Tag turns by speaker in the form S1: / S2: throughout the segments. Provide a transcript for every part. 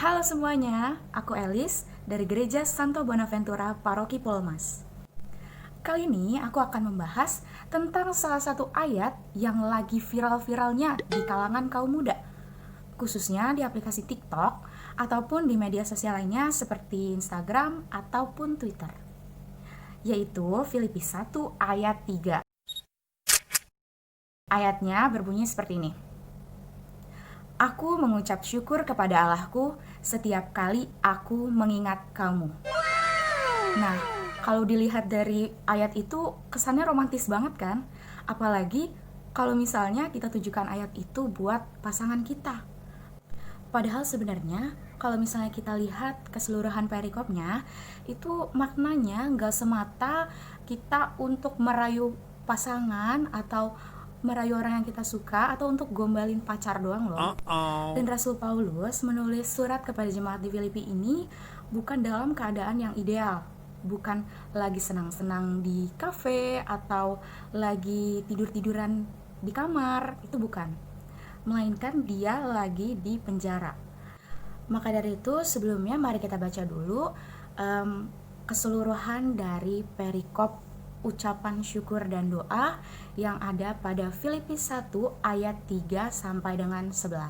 S1: Halo semuanya, aku Elis dari Gereja Santo Bonaventura Paroki Polmas. Kali ini aku akan membahas tentang salah satu ayat yang lagi viral-viralnya di kalangan kaum muda, khususnya di aplikasi TikTok ataupun di media sosial lainnya seperti Instagram ataupun Twitter, yaitu Filipi 1 ayat 3. Ayatnya berbunyi seperti ini. Aku mengucap syukur kepada Allahku setiap kali aku mengingat kamu. Nah, kalau dilihat dari ayat itu kesannya romantis banget kan? Apalagi kalau misalnya kita tujukan ayat itu buat pasangan kita. Padahal sebenarnya kalau misalnya kita lihat keseluruhan perikopnya, itu maknanya nggak semata kita untuk merayu pasangan atau merayu orang yang kita suka atau untuk gombalin pacar doang loh. Dan Rasul Paulus menulis surat kepada jemaat di Filipi ini bukan dalam keadaan yang ideal, bukan lagi senang-senang di kafe atau lagi tidur-tiduran di kamar, itu bukan, melainkan dia lagi di penjara. Maka dari itu sebelumnya mari kita baca dulu keseluruhan dari perikop ucapan syukur dan doa yang ada pada Filipi 1 ayat 3 sampai dengan 11.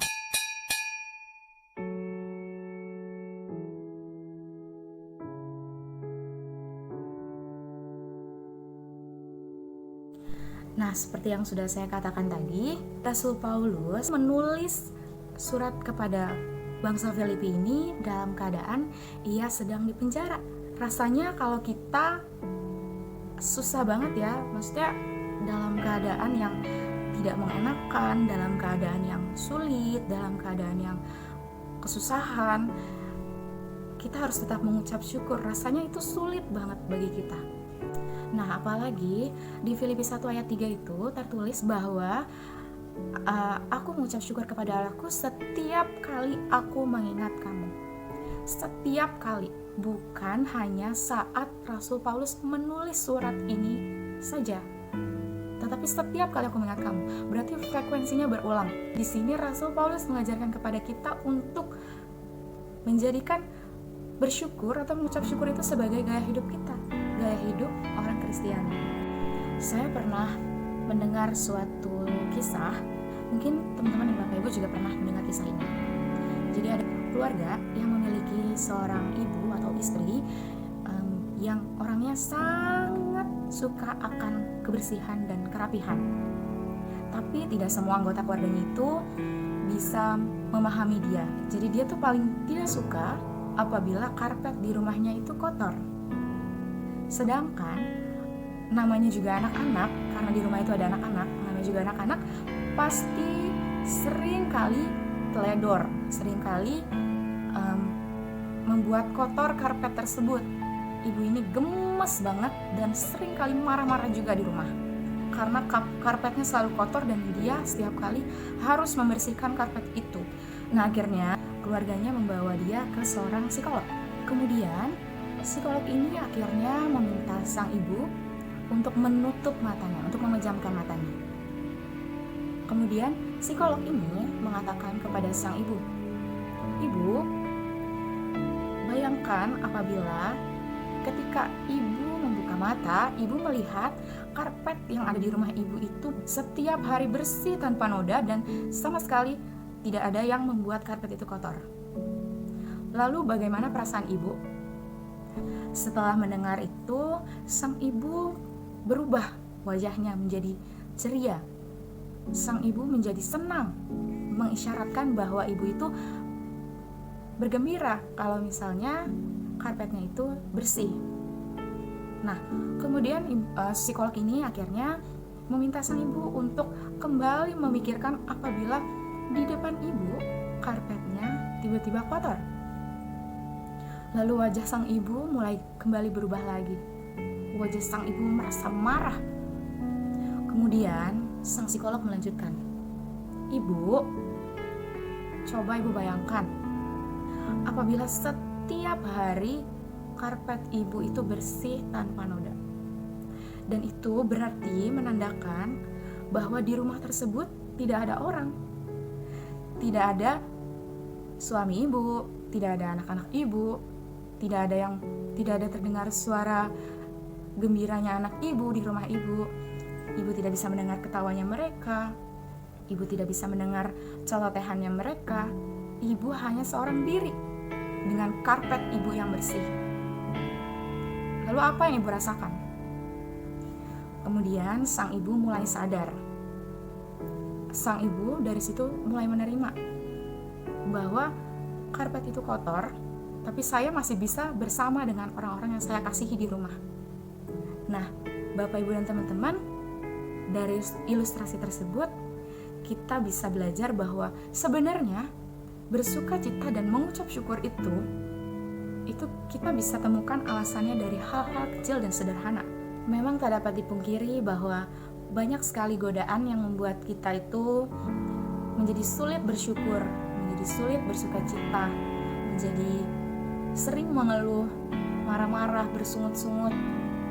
S1: Nah, seperti yang sudah saya katakan tadi, Rasul Paulus menulis surat kepada bangsa Filipi ini dalam keadaan ia sedang dipenjara. Rasanya kalau kita susah banget ya, maksudnya dalam keadaan yang tidak mengenakan, dalam keadaan yang sulit, dalam keadaan yang kesusahan, kita harus tetap mengucap syukur. Rasanya itu sulit banget bagi kita. Nah, apalagi di Filipi 1 ayat 3 itu tertulis bahwa aku mengucap syukur kepada Allahku setiap kali aku mengingat kamu. Setiap kali, bukan hanya saat Rasul Paulus menulis surat ini saja, tetapi setiap kali aku mengingat kamu. Berarti frekuensinya berulang. Di sini Rasul Paulus mengajarkan kepada kita untuk menjadikan bersyukur atau mengucap syukur itu sebagai gaya hidup kita, gaya hidup orang Kristiani. Saya pernah mendengar suatu kisah, mungkin teman-teman dan Bapak Ibu juga pernah mendengar kisah ini. Jadi ada keluarga yang memiliki seorang ibu atau istri yang orangnya sangat suka akan kebersihan dan kerapihan. Tapi tidak semua anggota keluarganya itu bisa memahami dia. Jadi dia tuh paling tidak suka apabila karpet di rumahnya itu kotor. Sedangkan namanya juga anak-anak, karena di rumah itu ada anak-anak, namanya juga anak-anak, pasti sering kali teledor, sering kali membuat kotor karpet tersebut. Ibu ini gemes banget dan sering kali marah-marah juga di rumah karena karpetnya selalu kotor dan dia setiap kali harus membersihkan karpet itu. Nah, akhirnya keluarganya membawa dia ke seorang psikolog. Kemudian psikolog ini akhirnya meminta sang ibu untuk menutup matanya, untuk memejamkan matanya. Kemudian psikolog ini mengatakan kepada sang ibu, "Ibu, bayangkan apabila ketika ibu membuka mata, ibu melihat karpet yang ada di rumah ibu itu setiap hari bersih tanpa noda dan sama sekali tidak ada yang membuat karpet itu kotor. Lalu bagaimana perasaan ibu?" Setelah mendengar itu, sang ibu berubah wajahnya menjadi ceria. Sang ibu menjadi senang, mengisyaratkan bahwa ibu itu bergembira kalau misalnya karpetnya itu bersih. Nah, kemudian psikolog ini akhirnya meminta sang ibu untuk kembali memikirkan apabila di depan ibu karpetnya tiba-tiba kotor. Lalu wajah sang ibu mulai kembali berubah lagi. Wajah sang ibu merasa marah. Kemudian sang psikolog melanjutkan, "Ibu, coba ibu bayangkan apabila setiap hari karpet ibu itu bersih tanpa noda. Dan itu berarti menandakan bahwa di rumah tersebut tidak ada orang, tidak ada suami ibu, tidak ada anak-anak ibu, tidak ada terdengar suara gembiranya anak ibu di rumah ibu. Ibu tidak bisa mendengar ketawanya mereka. Ibu tidak bisa mendengar celotehannya mereka. Ibu hanya seorang diri dengan karpet ibu yang bersih. Lalu apa yang ibu rasakan? Kemudian sang ibu mulai sadar. Sang ibu dari situ mulai menerima bahwa karpet itu kotor, tapi saya masih bisa bersama dengan orang-orang yang saya kasihi di rumah. Nah, Bapak, Ibu, dan teman-teman, dari ilustrasi tersebut kita bisa belajar bahwa sebenarnya bersuka cita dan mengucap syukur itu kita bisa temukan alasannya dari hal-hal kecil dan sederhana. Memang tak dapat dipungkiri bahwa banyak sekali godaan yang membuat kita itu menjadi sulit bersyukur, menjadi sulit bersuka cita, menjadi sering mengeluh, marah-marah, bersungut-sungut.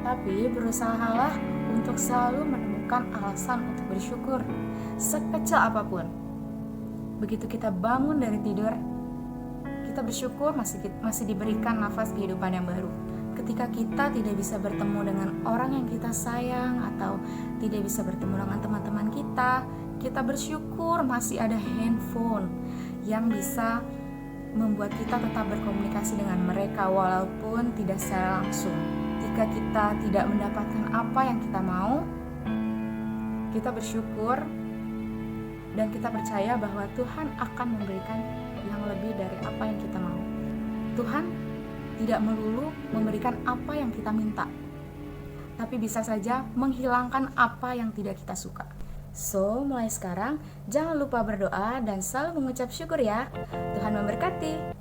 S1: Tapi berusahalah untuk selalu menemukan alasan untuk bersyukur, sekecil apapun. Begitu kita bangun dari tidur, kita bersyukur masih diberikan nafas kehidupan yang baru. Ketika kita tidak bisa bertemu dengan orang yang kita sayang atau tidak bisa bertemu dengan teman-teman kita bersyukur masih ada handphone yang bisa membuat kita tetap berkomunikasi dengan mereka walaupun tidak secara langsung. Jika kita tidak mendapatkan apa yang kita mau, kita bersyukur dan kita percaya bahwa Tuhan akan memberikan yang lebih dari apa yang kita mau. Tuhan tidak melulu memberikan apa yang kita minta, tapi bisa saja menghilangkan apa yang tidak kita suka. So, mulai sekarang jangan lupa berdoa dan selalu mengucap syukur ya. Tuhan memberkati.